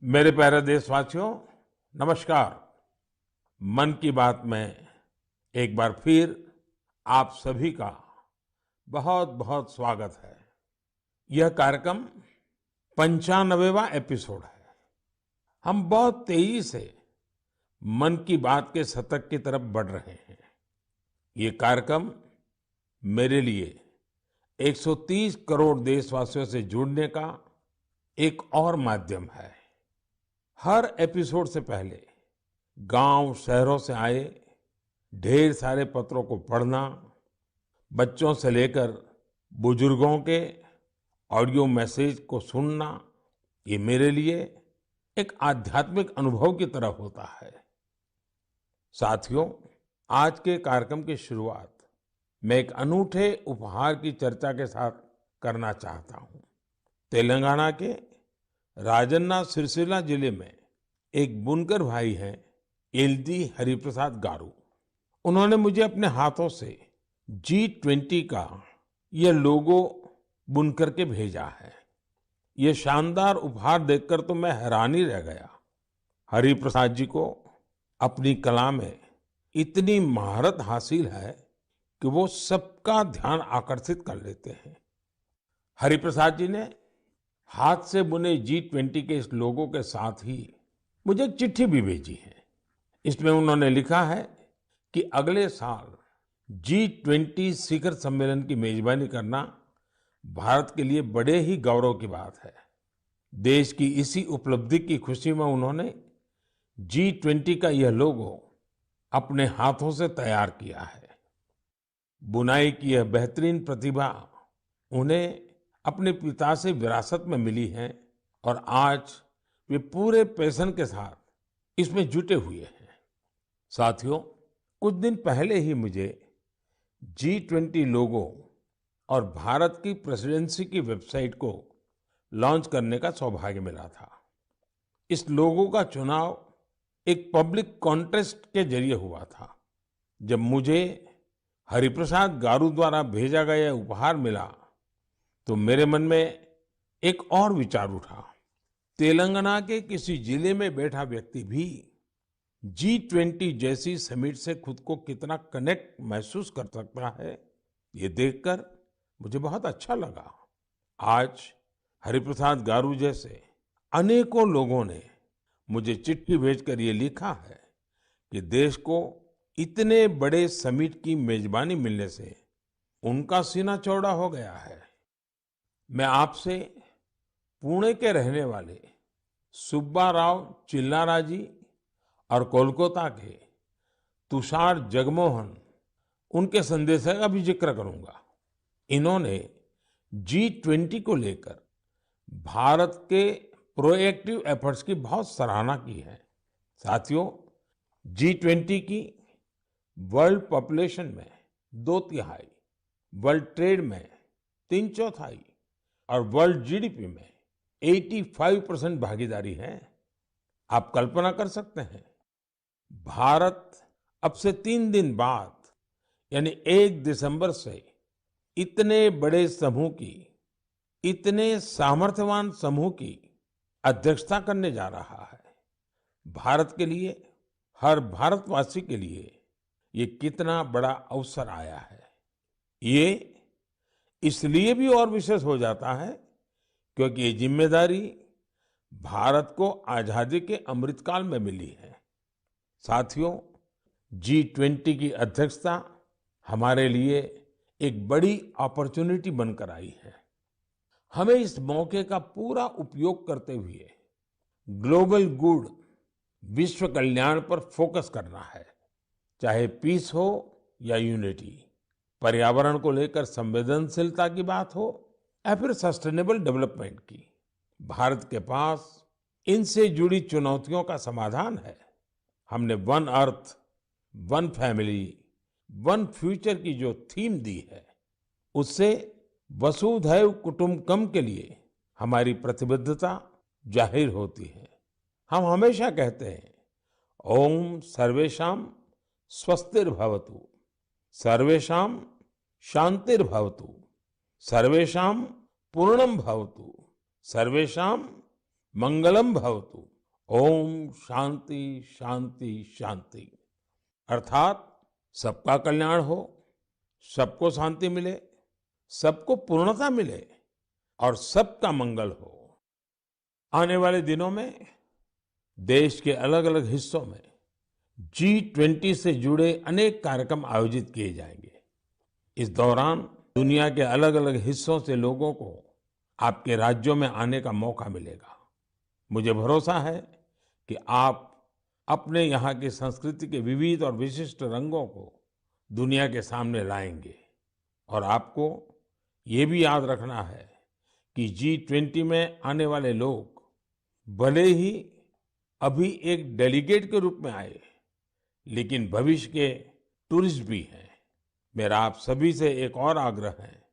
मेरे प्यारे देशवासियों, नमस्कार। मन की बात में एक बार फिर आप सभी का बहुत बहुत स्वागत है। यह कार्यक्रम 95वां एपिसोड है। हम बहुत तेजी से मन की बात के शतक की तरफ बढ़ रहे हैं। ये कार्यक्रम मेरे लिए 130 करोड़ देशवासियों से जुड़ने का एक और माध्यम है। हर एपिसोड से पहले गांव शहरों से आए ढेर सारे पत्रों को पढ़ना, बच्चों से लेकर बुजुर्गों के ऑडियो मैसेज को सुनना, ये मेरे लिए एक आध्यात्मिक अनुभव की तरह होता है। साथियों, आज के कार्यक्रम की शुरुआत मैं एक अनूठे उपहार की चर्चा के साथ करना चाहता हूं। तेलंगाना के राजन्ना सिरसिल्ला जिले में एक बुनकर भाई हैं, एलदी हरिप्रसाद गारू। उन्होंने मुझे अपने हाथों से G20 का यह लोगो बुन करके भेजा है। ये शानदार उपहार देखकर तो मैं हैरान ही रह गया। हरिप्रसाद जी को अपनी कला में इतनी महारत हासिल है कि वो सबका ध्यान आकर्षित कर लेते हैं। हरिप्रसाद जी ने हाथ से बुने G20 के इस लोगो के साथ ही मुझे एक चिट्ठी भी भेजी है। इसमें उन्होंने लिखा है कि अगले साल G20 शिखर सम्मेलन की मेजबानी करना भारत के लिए बड़े ही गौरव की बात है। देश की इसी उपलब्धि की खुशी में उन्होंने G20 का यह लोगो अपने हाथों से तैयार किया है। बुनाई की यह बेहतरीन प्रतिभा उन्हें अपने पिता से विरासत में मिली है और आज वे पूरे पैशन के साथ इसमें जुटे हुए हैं। साथियों, कुछ दिन पहले ही मुझे G20 लोगो और भारत की प्रेसिडेंसी की वेबसाइट को लॉन्च करने का सौभाग्य मिला था। इस लोगो का चुनाव एक पब्लिक कॉन्टेस्ट के जरिए हुआ था। जब मुझे हरिप्रसाद गारू द्वारा भेजा गया उपहार मिला तो मेरे मन में एक और विचार उठा। तेलंगाना के किसी जिले में बैठा व्यक्ति भी G20 जैसी समिट से खुद को कितना कनेक्ट महसूस कर सकता है, ये देखकर मुझे बहुत अच्छा लगा। आज हरिप्रसाद गारू जैसे अनेकों लोगों ने मुझे चिट्ठी भेजकर ये लिखा है कि देश को इतने बड़े समिट की मेजबानी मिलने से उनका सीना चौड़ा हो गया है। मैं आपसे पुणे के रहने वाले सुब्बा राव चिल्लारा जी और कोलकाता के तुषार जगमोहन, उनके संदेश का भी जिक्र करूंगा। इन्होंने G20 को लेकर भारत के प्रोएक्टिव एफर्ट्स की बहुत सराहना की है। साथियों, G20 की वर्ल्ड पॉपुलेशन में 2/3, वर्ल्ड ट्रेड में 3/4 और वर्ल्ड जीडीपी में 85% भागीदारी है। आप कल्पना कर सकते हैं, भारत अब से 3 दिन बाद यानी 1 दिसंबर से इतने बड़े समूह की, इतने सामर्थ्यवान समूह की अध्यक्षता करने जा रहा है। भारत के लिए, हर भारतवासी के लिए ये कितना बड़ा अवसर आया है। ये इसलिए भी और विशेष हो जाता है क्योंकि ये जिम्मेदारी भारत को आजादी के अमृतकाल में मिली है। साथियों, G20 की अध्यक्षता हमारे लिए एक बड़ी अपॉर्चुनिटी बनकर आई है। हमें इस मौके का पूरा उपयोग करते हुए ग्लोबल गुड, विश्व कल्याण पर फोकस करना है। चाहे पीस हो या यूनिटी, पर्यावरण को लेकर संवेदनशीलता की बात हो या फिर सस्टेनेबल डेवलपमेंट की, भारत के पास इनसे जुड़ी चुनौतियों का समाधान है। हमने one earth, one family, one future की जो थीम दी है, उससे वसुधैव कुटुंबकम के लिए हमारी प्रतिबद्धता जाहिर होती है। हम हमेशा कहते हैं, ओम सर्वेषां स्वस्तिर्भवतु, सर्वेषां शांतिर्भवतु, सर्वेषां पूर्णं भवतु, सर्वेषां मंगलम भवतु। ओम शांति शांति शांति। अर्थात सबका कल्याण हो, सबको शांति मिले, सबको पूर्णता मिले और सबका मंगल हो। आने वाले दिनों में देश के अलग अलग हिस्सों में G20 से जुड़े अनेक कार्यक्रम आयोजित किए जाएंगे। इस दौरान दुनिया के अलग अलग हिस्सों से लोगों को आपके राज्यों में आने का मौका मिलेगा। मुझे भरोसा है कि आप अपने यहाँ की संस्कृति के विविध और विशिष्ट रंगों को दुनिया के सामने लाएंगे। और आपको ये भी याद रखना है कि G20 में आने वाले लोग भले ही अभी एक डेलीगेट के रूप में आए, लेकिन भविष्य के टूरिस्ट भी हैं। मेरा आप सभी से एक और आग्रह है,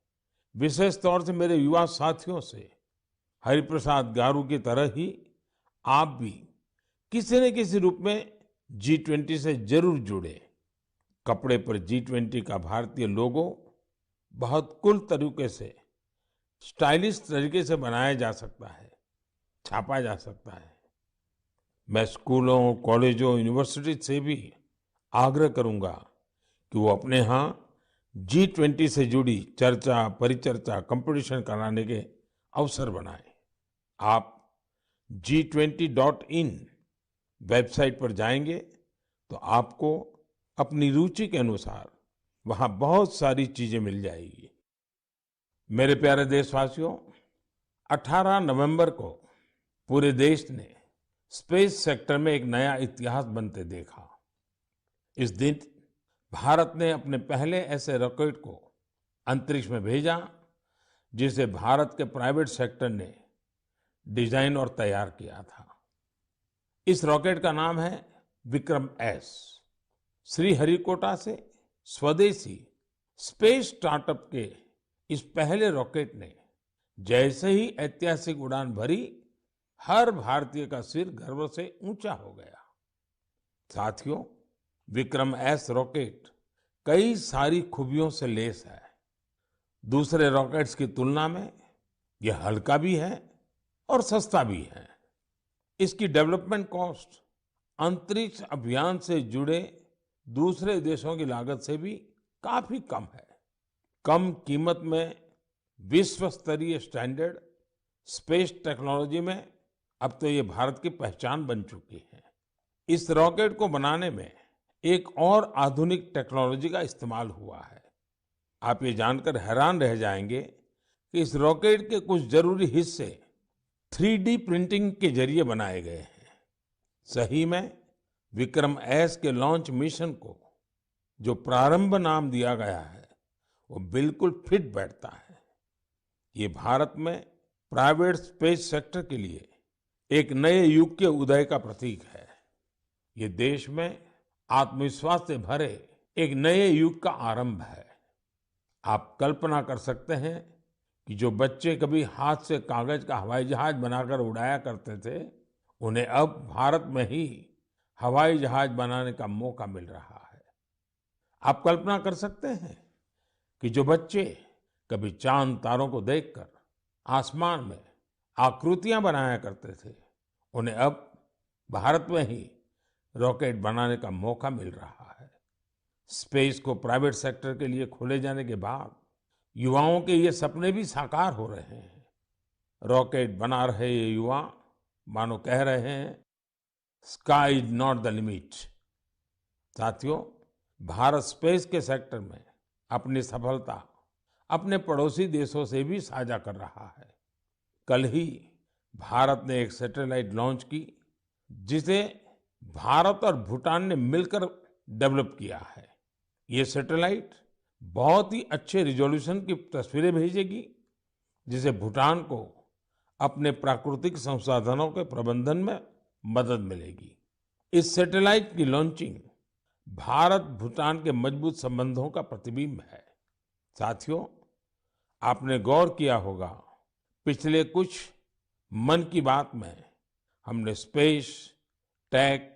विशेष तौर से मेरे युवा साथियों से, हरिप्रसाद गारू की तरह ही आप भी किसी न किसी रूप में G20 से जरूर जुड़े। कपड़े पर G20 का भारतीय लोगो बहुत कूल तरीके से, स्टाइलिश तरीके से बनाया जा सकता है, छापा जा सकता है। मैं स्कूलों, कॉलेजों, यूनिवर्सिटी से भी आग्रह करूंगा कि वो अपने यहाँ G20 से जुड़ी चर्चा, परिचर्चा, कंपटीशन कराने के अवसर बनाएं। आप G20.in वेबसाइट पर जाएंगे तो आपको अपनी रुचि के अनुसार वहां बहुत सारी चीजें मिल जाएगी। मेरे प्यारे देशवासियों, 18 नवंबर को पूरे देश ने स्पेस सेक्टर में एक नया इतिहास बनते देखा। इस दिन भारत ने अपने पहले ऐसे रॉकेट को अंतरिक्ष में भेजा जिसे भारत के प्राइवेट सेक्टर ने डिजाइन और तैयार किया था। इस रॉकेट का नाम है विक्रम-S। श्रीहरिकोटा से स्वदेशी स्पेस स्टार्टअप के इस पहले रॉकेट ने जैसे ही ऐतिहासिक उड़ान भरी, हर भारतीय का सिर गर्व से ऊंचा हो गया। साथियों, विक्रम-S रॉकेट कई सारी खूबियों से लेस है। दूसरे रॉकेट्स की तुलना में यह हल्का भी है और सस्ता भी है। इसकी डेवलपमेंट कॉस्ट अंतरिक्ष अभियान से जुड़े दूसरे देशों की लागत से भी काफी कम है। कम कीमत में विश्व स्तरीय स्टैंडर्ड स्पेस टेक्नोलॉजी में अब तो ये भारत की पहचान बन चुकी है। इस रॉकेट को बनाने में एक और आधुनिक टेक्नोलॉजी का इस्तेमाल हुआ है। आप ये जानकर हैरान रह जाएंगे कि इस रॉकेट के कुछ जरूरी हिस्से 3D प्रिंटिंग के जरिए बनाए गए हैं। सही में विक्रम-S के लॉन्च मिशन को जो प्रारंभ नाम दिया गया है, वो बिल्कुल फिट बैठता है। ये भारत में प्राइवेट स्पेस सेक्टर के लिए एक नए युग के उदय का प्रतीक है। ये देश में आत्मविश्वास से भरे एक नए युग का आरंभ है। आप कल्पना कर सकते हैं कि जो बच्चे कभी हाथ से कागज का हवाई जहाज बनाकर उड़ाया करते थे, उन्हें अब भारत में ही हवाई जहाज बनाने का मौका मिल रहा है। आप कल्पना कर सकते हैं कि जो बच्चे कभी चांद तारों को देखकर आसमान में आकृतियां बनाया करते थे, उन्हें अब भारत में ही रॉकेट बनाने का मौका मिल रहा है। स्पेस को प्राइवेट सेक्टर के लिए खोले जाने के बाद युवाओं के ये सपने भी साकार हो रहे हैं। रॉकेट बना रहे ये युवा मानो कह रहे हैं, sky is not the limit. साथियों, भारत स्पेस के सेक्टर में अपनी सफलता अपने पड़ोसी देशों से भी साझा कर रहा है। कल ही भारत ने एक सैटेलाइट लॉन्च की जिसे भारत और भूटान ने मिलकर डेवलप किया है। ये सैटेलाइट बहुत ही अच्छे रिजोल्यूशन की तस्वीरें भेजेगी, जिसे भूटान को अपने प्राकृतिक संसाधनों के प्रबंधन में मदद मिलेगी। इस सैटेलाइट की लॉन्चिंग भारत भूटान के मजबूत संबंधों का प्रतिबिंब है। साथियों, आपने गौर किया होगा, पिछले कुछ मन की बात में हमने स्पेस, टेक,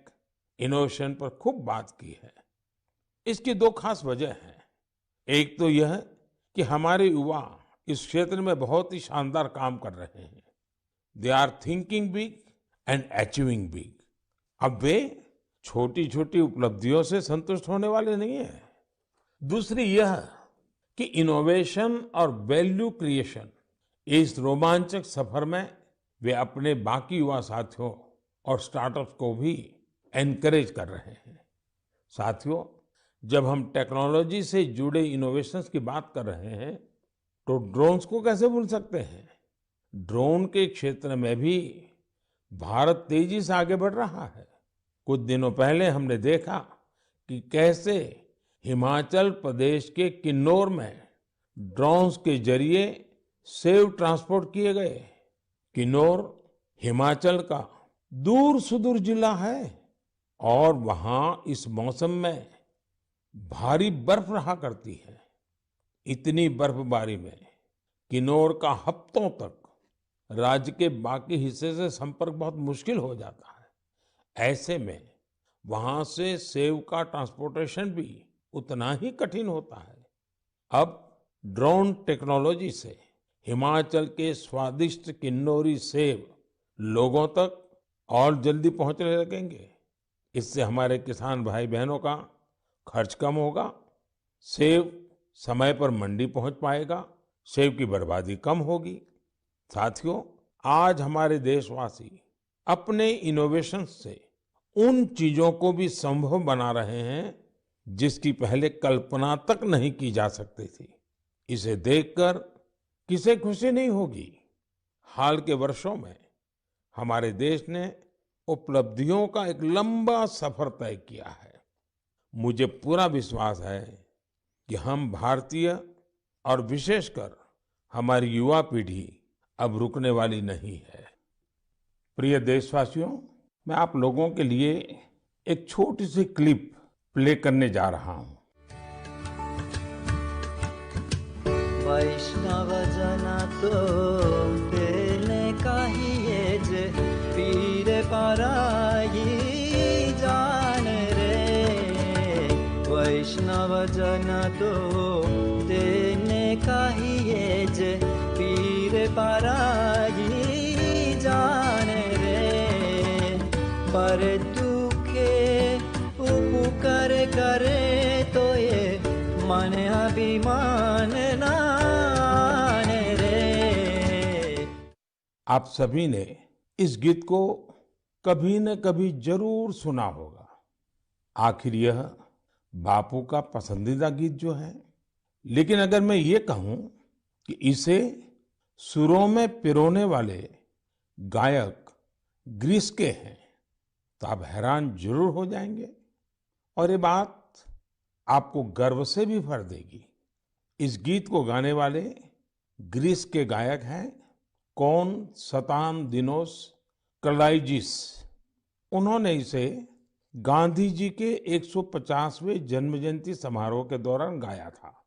इनोवेशन पर खूब बात की है। इसकी दो खास वजह हैं। एक तो यह कि हमारे युवा इस क्षेत्र में बहुत ही शानदार काम कर रहे हैं। They are thinking big and achieving big. अब वे छोटी छोटी उपलब्धियों से संतुष्ट होने वाले नहीं हैं। दूसरी यह कि इनोवेशन और वैल्यू क्रिएशन, इस रोमांचक सफर में वे अपने बाकी युवा साथियों और स्टार्टअप्स को भी एनकरेज कर रहे हैं। साथियों, जब हम टेक्नोलॉजी से जुड़े इनोवेशंस की बात कर रहे हैं तो ड्रोन्स को कैसे भूल सकते हैं। ड्रोन के क्षेत्र में भी भारत तेजी से आगे बढ़ रहा है। कुछ दिनों पहले हमने देखा कि कैसे हिमाचल प्रदेश के किन्नौर में ड्रोन्स के जरिए सेब ट्रांसपोर्ट किए गए। किन्नौर हिमाचल का दूर सुदूर जिला है और वहां इस मौसम में भारी बर्फ रहा करती है। इतनी बर्फबारी में किन्नौर का हफ्तों तक राज्य के बाकी हिस्से से संपर्क बहुत मुश्किल हो जाता है। ऐसे में वहां से सेब का ट्रांसपोर्टेशन भी उतना ही कठिन होता है। अब ड्रोन टेक्नोलॉजी से हिमाचल के स्वादिष्ट किन्नौरी सेब लोगों तक और जल्दी पहुंचने लगेंगे। इससे हमारे किसान भाई बहनों का खर्च कम होगा, सेब समय पर मंडी पहुंच पाएगा, सेब की बर्बादी कम होगी। साथियों, आज हमारे देशवासी अपने इनोवेशन से उन चीजों को भी संभव बना रहे हैं जिसकी पहले कल्पना तक नहीं की जा सकती थी। इसे देखकर किसे खुशी नहीं होगी। हाल के वर्षों में हमारे देश ने उपलब्धियों का एक लंबा सफर तय किया है। मुझे पूरा विश्वास है कि हम भारतीय और विशेषकर हमारी युवा पीढ़ी अब रुकने वाली नहीं है। प्रिय देशवासियों, मैं आप लोगों के लिए एक छोटी सी क्लिप प्ले करने जा रहा हूं। वैष्णव जन तो तेने कहिए जे पीर पराई जान रे। वैष्णव जन तो तेने कहिए जे पीर पराई जान रे। पर दुखे उपकार करे तो ये मन अभिमान नान रे। आप सभी ने इस गीत को कभी न कभी जरूर सुना होगा। आखिर यह बापू का पसंदीदा गीत जो है। लेकिन अगर मैं ये कहूं कि इसे सुरों में पिरोने वाले गायक ग्रीस के हैं तो आप हैरान जरूर हो जाएंगे और ये बात आपको गर्व से भी भर देगी। इस गीत को गाने वाले ग्रीस के गायक हैं कोनस्तांतिनोस कलाइजिस। उन्होंने इसे गांधी जी के 150वें जन्म जयंती समारोह के दौरान गाया था।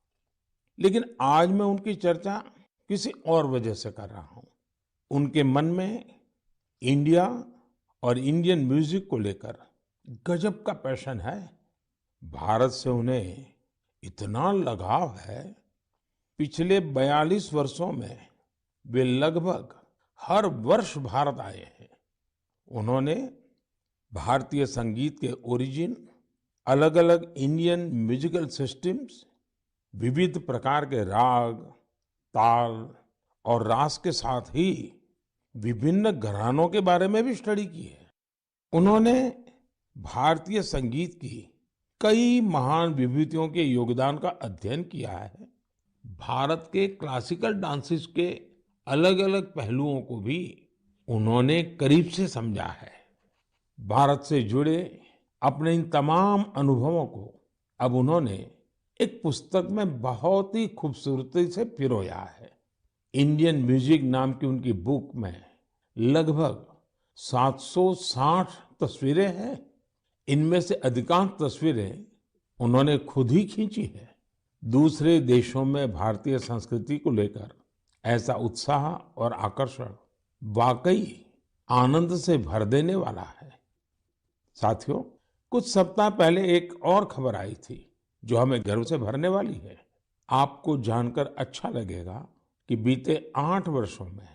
लेकिन आज मैं उनकी चर्चा किसी और वजह से कर रहा हूं। उनके मन में इंडिया और इंडियन म्यूजिक को लेकर गजब का पैशन है। भारत से उन्हें इतना लगाव है, पिछले 42 वर्षों में वे लगभग हर वर्ष भारत आए हैं। उन्होंने भारतीय संगीत के ओरिजिन, अलग अलग इंडियन म्यूजिकल सिस्टम्स, विविध प्रकार के राग, ताल और रास के साथ ही विभिन्न घरानों के बारे में भी स्टडी की है। उन्होंने भारतीय संगीत की कई महान विभूतियों के योगदान का अध्ययन किया है। भारत के क्लासिकल डांसेस के अलग अलग पहलुओं को भी उन्होंने करीब से समझा है। भारत से जुड़े अपने इन तमाम अनुभवों को अब उन्होंने एक पुस्तक में बहुत ही खूबसूरती से पिरोया है। इंडियन म्यूजिक नाम की उनकी बुक में लगभग 760 तस्वीरें हैं। इनमें से अधिकांश तस्वीरें उन्होंने खुद ही खींची है। दूसरे देशों में भारतीय संस्कृति को लेकर ऐसा उत्साह और आकर्षण वाकई आनंद से भर देने वाला है। साथियों, कुछ सप्ताह पहले एक और खबर आई थी जो हमें गर्व से भरने वाली है। आपको जानकर अच्छा लगेगा कि बीते 8 वर्षों में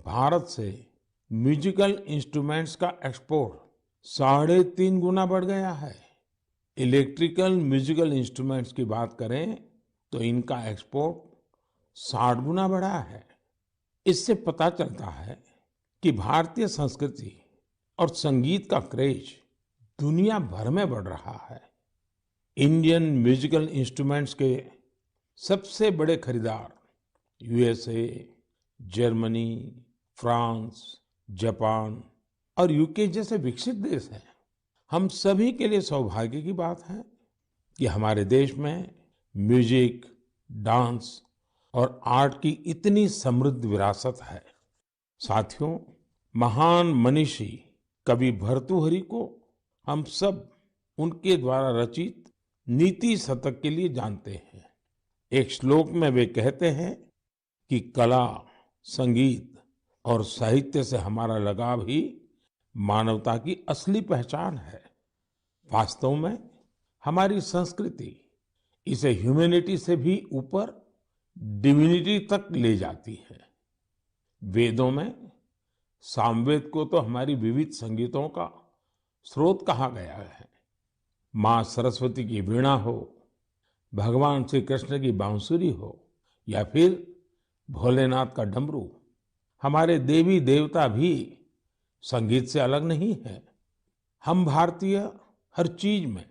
भारत से म्यूजिकल इंस्ट्रूमेंट्स का एक्सपोर्ट 3.5 गुना बढ़ गया है। इलेक्ट्रिकल म्यूजिकल इंस्ट्रूमेंट्स की बात करें तो इनका एक्सपोर्ट 60 गुना बढ़ा है। इससे पता चलता है कि भारतीय संस्कृति और संगीत का क्रेज दुनिया भर में बढ़ रहा है। इंडियन म्यूजिकल इंस्ट्रूमेंट्स के सबसे बड़े खरीदार यूएसए, जर्मनी, फ्रांस, जापान और यूके जैसे विकसित देश हैं। हम सभी के लिए सौभाग्य की बात है कि हमारे देश में म्यूजिक, डांस और आर्ट की इतनी समृद्ध विरासत है। साथियों, महान मनीषी कवि भर्तृहरि को हम सब उनके द्वारा रचित नीति शतक के लिए जानते हैं। एक श्लोक में वे कहते हैं कि कला, संगीत और साहित्य से हमारा लगाव ही मानवता की असली पहचान है। वास्तव में हमारी संस्कृति इसे ह्यूमैनिटी से भी ऊपर डिविनिटी तक ले जाती है। वेदों में सामवेद को तो हमारी विविध संगीतों का स्रोत कहा गया है। माँ सरस्वती की वीणा हो, भगवान श्री कृष्ण की बांसुरी हो या फिर भोलेनाथ का डमरू, हमारे देवी देवता भी संगीत से अलग नहीं है। हम भारतीय हर चीज में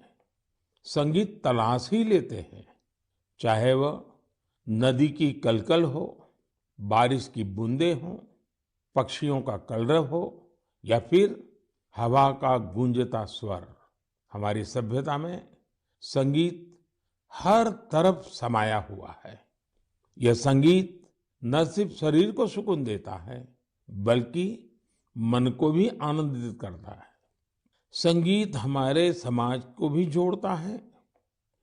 संगीत तलाश ही लेते हैं, चाहे वह नदी की कलकल हो, बारिश की बूंदें हो, पक्षियों का कलरव हो या फिर हवा का गूंजता स्वर। हमारी सभ्यता में संगीत हर तरफ समाया हुआ है। यह संगीत न सिर्फ शरीर को सुकून देता है बल्कि मन को भी आनंदित करता है। संगीत हमारे समाज को भी जोड़ता है।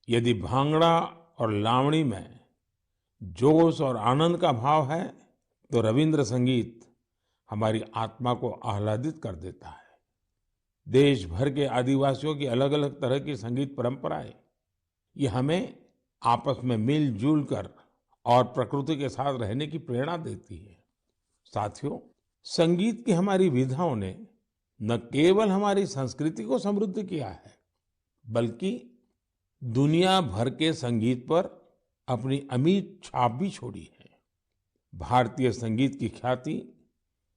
यदि भांगड़ा और लावणी में जोश और आनंद का भाव है तो रविंद्र संगीत हमारी आत्मा को आह्लादित कर देता है। देश भर के आदिवासियों की अलग अलग तरह की संगीत परंपराएं ये हमें आपस में मिलजुल कर और प्रकृति के साथ रहने की प्रेरणा देती है। साथियों, संगीत की हमारी विधाओं ने न केवल हमारी संस्कृति को समृद्ध किया है बल्कि दुनिया भर के संगीत पर अपनी अमिट छाप भी छोड़ी है। भारतीय संगीत की ख्याति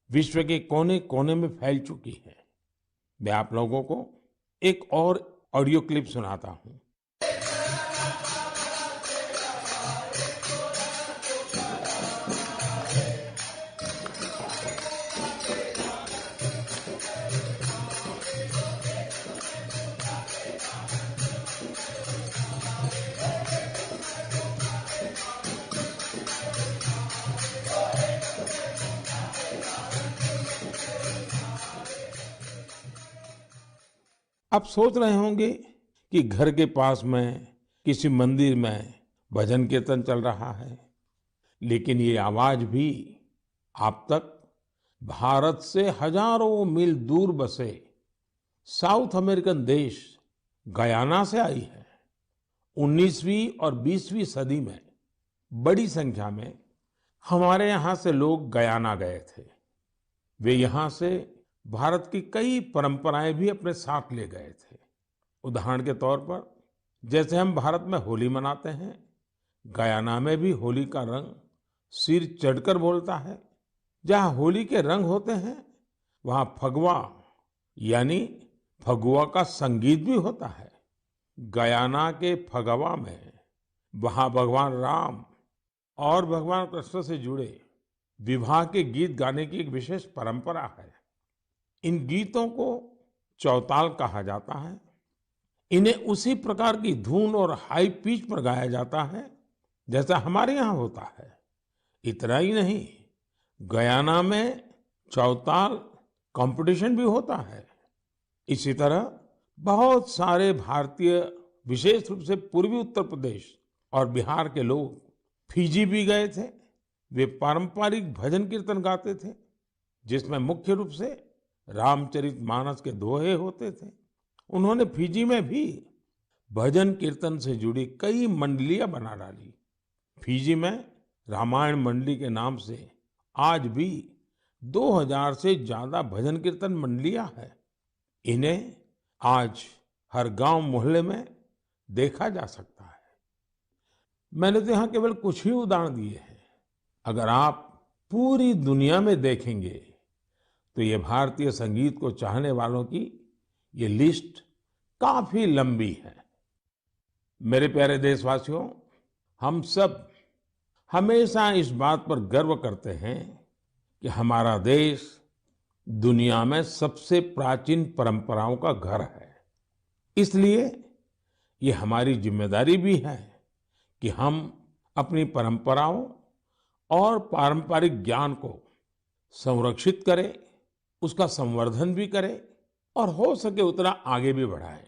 विश्व के कोने कोने में फैल चुकी है। मैं आप लोगों को एक और ऑडियो क्लिप सुनाता हूं। आप सोच रहे होंगे कि घर के पास में किसी मंदिर में भजन कीर्तन चल रहा है, लेकिन ये आवाज भी आप तक भारत से हजारों मील दूर बसे साउथ अमेरिकन देश गयाना से आई है। 19वीं और 20वीं सदी में बड़ी संख्या में हमारे यहाँ से लोग गयाना गए थे। वे यहाँ से भारत की कई परंपराएं भी अपने साथ ले गए थे। उदाहरण के तौर पर जैसे हम भारत में होली मनाते हैं, गयाना में भी होली का रंग सिर चढ़कर बोलता है। जहाँ होली के रंग होते हैं वहाँ फगवा यानी फगुआ का संगीत भी होता है। गयाना के फगवा में वहाँ भगवान राम और भगवान कृष्ण से जुड़े विवाह के गीत गाने की एक विशेष परंपरा है। इन गीतों को चौताल कहा जाता है। इन्हें उसी प्रकार की धुन और हाई पिच पर गाया जाता है जैसा हमारे यहाँ होता है। इतना ही नहीं, गयाना में चौताल कंपटीशन भी होता है। इसी तरह बहुत सारे भारतीय, विशेष रूप से पूर्वी उत्तर प्रदेश और बिहार के लोग फिजी भी गए थे। वे पारंपरिक भजन कीर्तन गाते थे जिसमें मुख्य रूप से रामचरितमानस के दोहे होते थे। उन्होंने फिजी में भी भजन कीर्तन से जुड़ी कई मंडलियां बना डाली। फिजी में रामायण मंडली के नाम से आज भी 2000 से ज्यादा भजन कीर्तन मंडलियां हैं। इन्हें आज हर गांव मोहल्ले में देखा जा सकता है। मैंने तो यहाँ केवल कुछ ही उदाहरण दिए हैं। अगर आप पूरी दुनिया में देखेंगे तो ये भारतीय संगीत को चाहने वालों की ये लिस्ट काफी लंबी है। मेरे प्यारे देशवासियों, हम सब हमेशा इस बात पर गर्व करते हैं कि हमारा देश दुनिया में सबसे प्राचीन परंपराओं का घर है। इसलिए ये हमारी जिम्मेदारी भी है कि हम अपनी परंपराओं और पारंपरिक ज्ञान को संरक्षित करें, उसका संवर्धन भी करें और हो सके उतना आगे भी बढ़ाएं।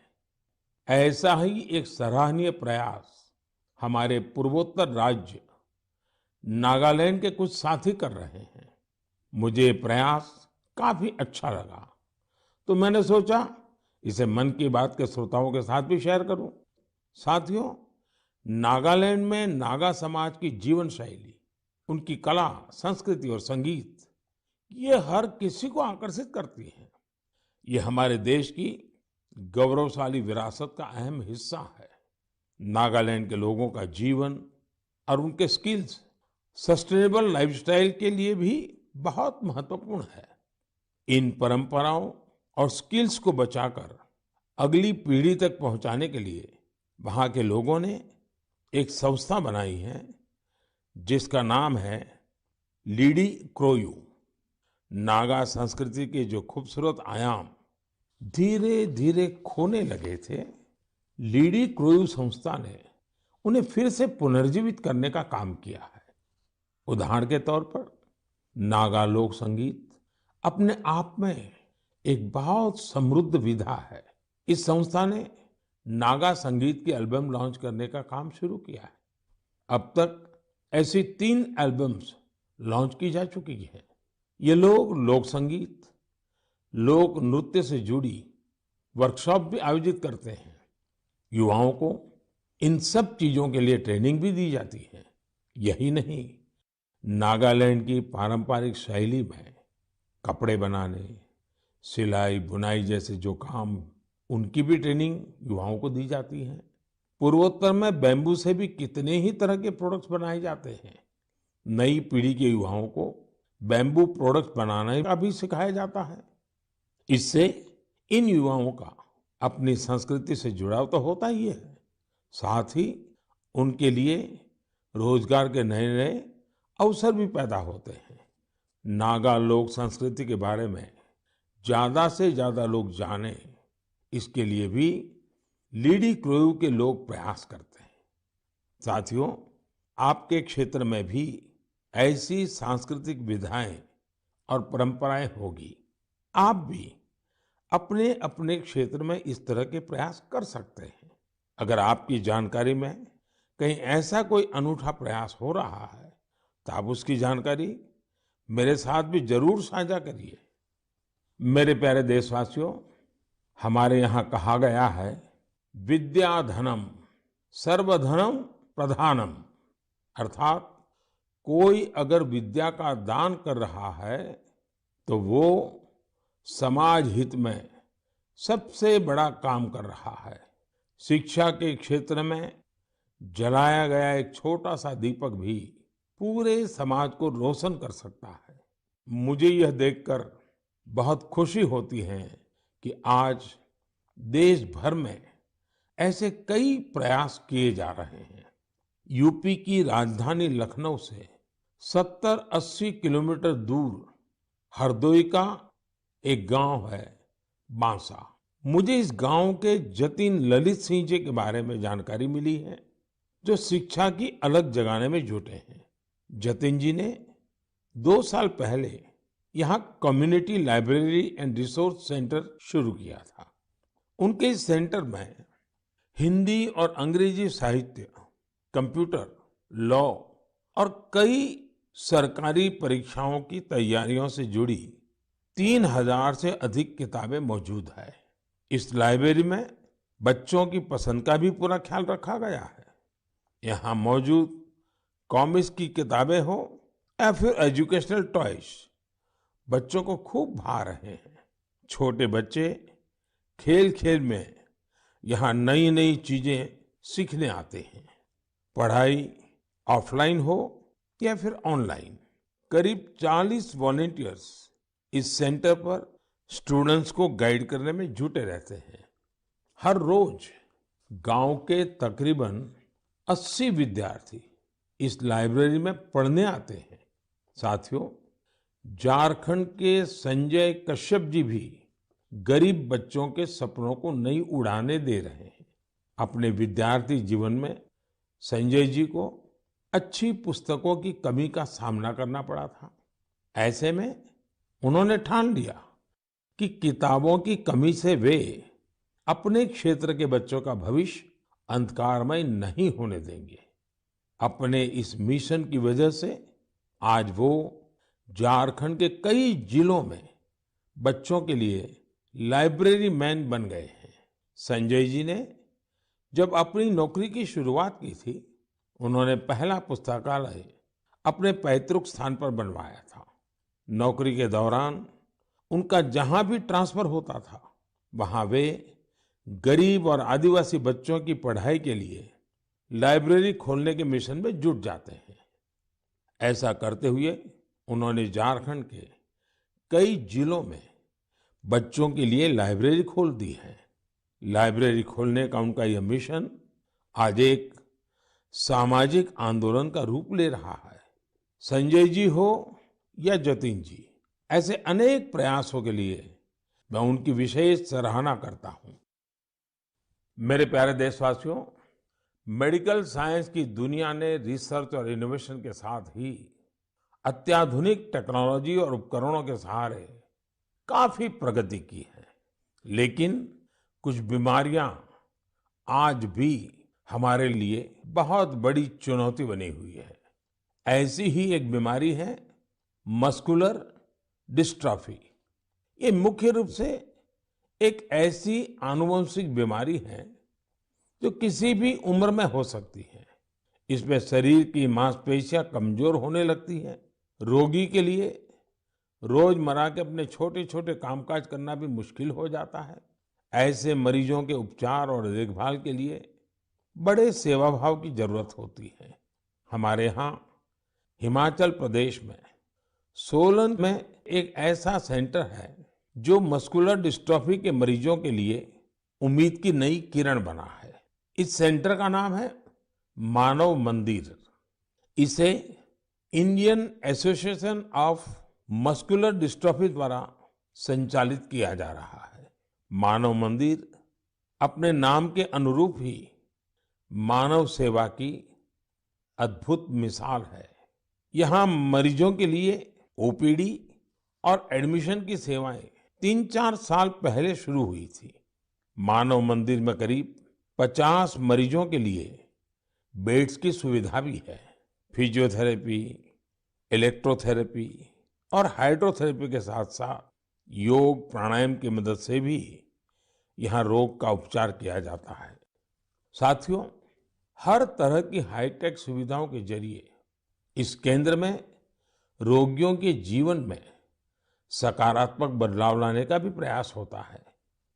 ऐसा ही एक सराहनीय प्रयास हमारे पूर्वोत्तर राज्य नागालैंड के कुछ साथी कर रहे हैं। मुझे ये प्रयास काफी अच्छा लगा, तो मैंने सोचा इसे मन की बात के श्रोताओं के साथ भी शेयर करूं। साथियों, नागालैंड में नागा समाज की जीवन शैली, उनकी कला, संस्कृति और संगीत, ये हर किसी को आकर्षित करती है। ये हमारे देश की गौरवशाली विरासत का अहम हिस्सा है। नागालैंड के लोगों का जीवन और उनके स्किल्स सस्टेनेबल लाइफस्टाइल के लिए भी बहुत महत्वपूर्ण है। इन परंपराओं और स्किल्स को बचाकर अगली पीढ़ी तक पहुंचाने के लिए वहां के लोगों ने एक संस्था बनाई है जिसका नाम है लीडी क्रोयू। नागा संस्कृति के जो खूबसूरत आयाम धीरे धीरे खोने लगे थे, लीडी क्रोयू संस्था ने उन्हें फिर से पुनर्जीवित करने का काम किया है। उदाहरण के तौर पर नागा लोक संगीत अपने आप में एक बहुत समृद्ध विधा है। इस संस्था ने नागा संगीत की एल्बम लॉन्च करने का काम शुरू किया है। अब तक ऐसी 3 एल्बम्स लॉन्च की जा चुकी है। ये लोग लोक संगीत, लोक नृत्य से जुड़ी वर्कशॉप भी आयोजित करते हैं। युवाओं को इन सब चीजों के लिए ट्रेनिंग भी दी जाती है। यही नहीं, नागालैंड की पारंपरिक शैली में कपड़े बनाने, सिलाई, बुनाई जैसे जो काम, उनकी भी ट्रेनिंग युवाओं को दी जाती है। पूर्वोत्तर में बैम्बू से भी कितने ही तरह के प्रोडक्ट्स बनाए जाते हैं। नई पीढ़ी के युवाओं को बैम्बू प्रोडक्ट्स बनाने का भी सिखाया जाता है। इससे इन युवाओं का अपनी संस्कृति से जुड़ाव तो होता ही है, साथ ही उनके लिए रोजगार के नए नए अवसर भी पैदा होते हैं। नागा लोक संस्कृति के बारे में ज्यादा से ज्यादा लोग जाने, इसके लिए भी लीडी क्रोयू के लोग प्रयास करते हैं। साथियों, आपके क्षेत्र में भी ऐसी सांस्कृतिक विधाएं और परंपराएं होगी। आप भी अपने अपने क्षेत्र में इस तरह के प्रयास कर सकते हैं। अगर आपकी जानकारी में कहीं ऐसा कोई अनूठा प्रयास हो रहा है तो आप उसकी जानकारी मेरे साथ भी जरूर साझा करिए। मेरे प्यारे देशवासियों, हमारे यहाँ कहा गया है, विद्या धनम सर्वधनम प्रधानम, अर्थात कोई अगर विद्या का दान कर रहा है तो वो समाज हित में सबसे बड़ा काम कर रहा है। शिक्षा के क्षेत्र में जलाया गया एक छोटा सा दीपक भी पूरे समाज को रोशन कर सकता है। मुझे यह देखकर बहुत खुशी होती है कि आज देश भर में ऐसे कई प्रयास किए जा रहे हैं। यूपी की राजधानी लखनऊ से 70-80 किलोमीटर दूर हरदोई का एक गांव है बांसा। मुझे इस गांव के जतिन ललित सिंह जी के बारे में जानकारी मिली है, जो शिक्षा की अलग जगाने में जुटे हैं। जतिन जी ने 2 साल पहले यहाँ community library and resource centre शुरू किया था। उनके इस सेंटर में हिंदी और अंग्रेजी साहित्य, कंप्यूटर, लॉ और कई सरकारी परीक्षाओं की तैयारियों से जुड़ी 3000 से अधिक किताबें मौजूद है। इस लाइब्रेरी में बच्चों की पसंद का भी पूरा ख्याल रखा गया है। यहाँ मौजूद कॉमिक्स की किताबें हो या फिर एजुकेशनल टॉयज, बच्चों को खूब भा रहे हैं। छोटे बच्चे खेल खेल में यहाँ नई नई चीजें सीखने आते हैं। पढ़ाई ऑफलाइन हो या फिर ऑनलाइन, करीब 40 वॉलंटियर्स इस सेंटर पर स्टूडेंट्स को गाइड करने में जुटे रहते हैं। हर रोज गांव के तकरीबन 80 विद्यार्थी इस लाइब्रेरी में पढ़ने आते हैं। साथियों, झारखंड के संजय कश्यप जी भी गरीब बच्चों के सपनों को नई उड़ानें दे रहे हैं। अपने विद्यार्थी जीवन में संजय जी को अच्छी पुस्तकों की कमी का सामना करना पड़ा था। ऐसे में उन्होंने ठान लिया कि किताबों की कमी से वे अपने क्षेत्र के बच्चों का भविष्य अंधकारमय नहीं होने देंगे। अपने इस मिशन की वजह से आज वो झारखंड के कई जिलों में बच्चों के लिए लाइब्रेरी मैन बन गए हैं। संजय जी ने जब अपनी नौकरी की शुरुआत की थी, उन्होंने पहला पुस्तकालय अपने पैतृक स्थान पर बनवाया था। नौकरी के दौरान उनका जहां भी ट्रांसफर होता था, वहां वे गरीब और आदिवासी बच्चों की पढ़ाई के लिए लाइब्रेरी खोलने के मिशन में जुट जाते हैं। ऐसा करते हुए उन्होंने झारखंड के कई जिलों में बच्चों के लिए लाइब्रेरी खोल दी है। लाइब्रेरी खोलने का उनका यह मिशन आज एक सामाजिक आंदोलन का रूप ले रहा है। संजय जी हो या जतिन जी, ऐसे अनेक प्रयासों के लिए मैं उनकी विशेष सराहना करता हूं। मेरे प्यारे देशवासियों, मेडिकल साइंस की दुनिया ने रिसर्च और इनोवेशन के साथ ही अत्याधुनिक टेक्नोलॉजी और उपकरणों के सहारे काफी प्रगति की है। लेकिन कुछ बीमारियां आज भी हमारे लिए बहुत बड़ी चुनौती बनी हुई है। ऐसी ही एक बीमारी है मस्कुलर डिस्ट्रॉफी। ये मुख्य रूप से एक ऐसी आनुवंशिक बीमारी है जो किसी भी उम्र में हो सकती है। इसमें शरीर की मांसपेशियां कमजोर होने लगती हैं। रोगी के लिए रोजमर्रा के अपने छोटे छोटे कामकाज करना भी मुश्किल हो जाता है। ऐसे मरीजों के उपचार और देखभाल के लिए बड़े सेवाभाव की जरूरत होती है। हमारे यहाँ हिमाचल प्रदेश में सोलन में एक ऐसा सेंटर है जो मस्कुलर डिस्ट्रॉफी के मरीजों के लिए उम्मीद की नई किरण बना है। इस सेंटर का नाम है मानव मंदिर। इसे Indian association of muscular dystrophy द्वारा संचालित किया जा रहा है। मानव मंदिर अपने नाम के अनुरूप ही मानव सेवा की अद्भुत मिसाल है। यहाँ मरीजों के लिए ओपीडी और एडमिशन की सेवाएं 3-4 साल पहले शुरू हुई थी। मानव मंदिर में करीब 50 मरीजों के लिए बेड्स की सुविधा भी है। फिजियोथेरेपी, इलेक्ट्रोथेरेपी और हाइड्रोथेरेपी के साथ साथ योग प्राणायाम की मदद से भी यहाँ रोग का उपचार किया जाता है। साथियों, हर तरह की हाईटेक सुविधाओं के जरिए इस केंद्र में रोगियों के जीवन में सकारात्मक बदलाव लाने का भी प्रयास होता है।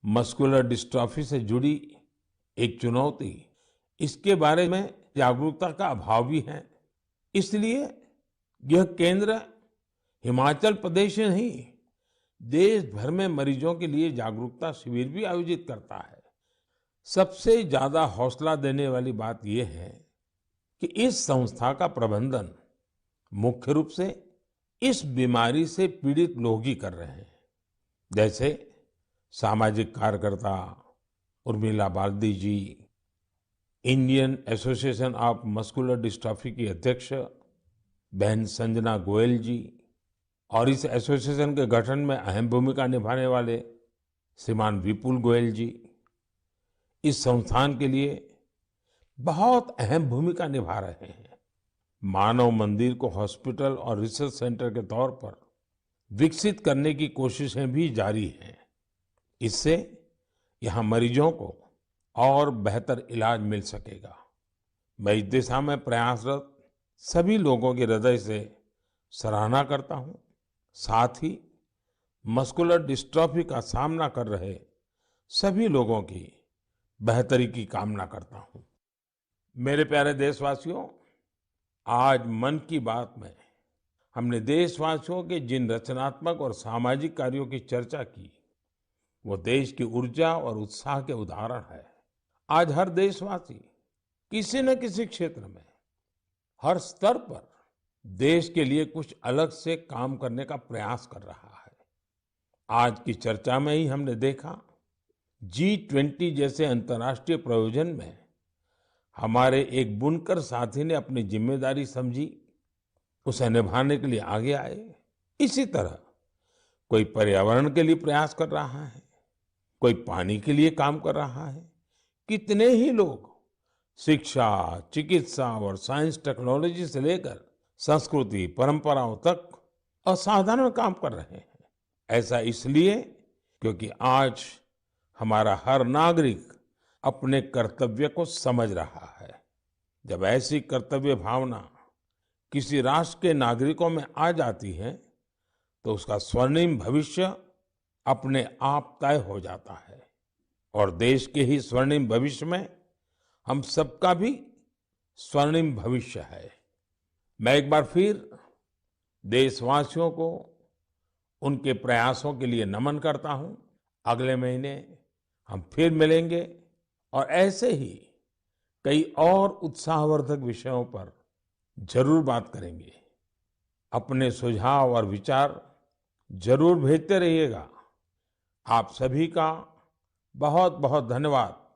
मस्कुलर डिस्ट्रॉफी से जुड़ी एक चुनौती इसके बारे में जागरूकता का अभाव भी है। इसलिए यह केंद्र हिमाचल प्रदेश ही नहीं, देश भर में मरीजों के लिए जागरूकता शिविर भी आयोजित करता है। सबसे ज्यादा हौसला देने वाली बात यह है कि इस संस्था का प्रबंधन मुख्य रूप से इस बीमारी से पीड़ित लोग ही कर रहे हैं। जैसे सामाजिक कार्यकर्ता Urmila Baldi ji, Indian association of muscular dystrophy की अध्यक्ष बहन संजना गोयल जी, और इस एसोसिएशन के गठन में अहम भूमिका निभाने वाले श्रीमान विपुल गोयल जी इस संस्थान के लिए बहुत अहम भूमिका निभा रहे हैं। मानव मंदिर को हॉस्पिटल और रिसर्च सेंटर के तौर पर विकसित करने की कोशिशें भी जारी हैं। इससे यहाँ मरीजों को और बेहतर इलाज मिल सकेगा। मैं इस दिशा में प्रयासरत सभी लोगों की हृदय से सराहना करता हूं। साथ ही मस्कुलर डिस्ट्रॉफी का सामना कर रहे सभी लोगों की बेहतरी की कामना करता हूं। मेरे प्यारे देशवासियों, आज मन की बात में हमने देशवासियों के जिन रचनात्मक और सामाजिक कार्यों की चर्चा की, वो देश की ऊर्जा और उत्साह के उदाहरण है। आज हर देशवासी किसी न किसी क्षेत्र में, हर स्तर पर देश के लिए कुछ अलग से काम करने का प्रयास कर रहा है। आज की चर्चा में ही हमने देखा, G20 जैसे अंतर्राष्ट्रीय प्रयोजन में हमारे एक बुनकर साथी ने अपनी जिम्मेदारी समझी, उसे निभाने के लिए आगे आए। इसी तरह कोई पर्यावरण के लिए प्रयास कर रहा है, कोई पानी के लिए काम कर रहा है। कितने ही लोग शिक्षा, चिकित्सा और साइंस टेक्नोलॉजी से लेकर संस्कृति, परंपराओं तक असाधारण काम कर रहे हैं। ऐसा इसलिए क्योंकि आज हमारा हर नागरिक अपने कर्तव्य को समझ रहा है। जब ऐसी कर्तव्य भावना किसी राष्ट्र के नागरिकों में आ जाती है, तो उसका स्वर्णिम भविष्य अपने आप तय हो जाता है। और देश के ही स्वर्णिम भविष्य में हम सबका भी स्वर्णिम भविष्य है। मैं एक बार फिर देशवासियों को उनके प्रयासों के लिए नमन करता हूं। अगले महीने हम फिर मिलेंगे और ऐसे ही कई और उत्साहवर्धक विषयों पर जरूर बात करेंगे। अपने सुझाव और विचार जरूर भेजते रहिएगा। आप सभी का बहुत बहुत धन्यवाद।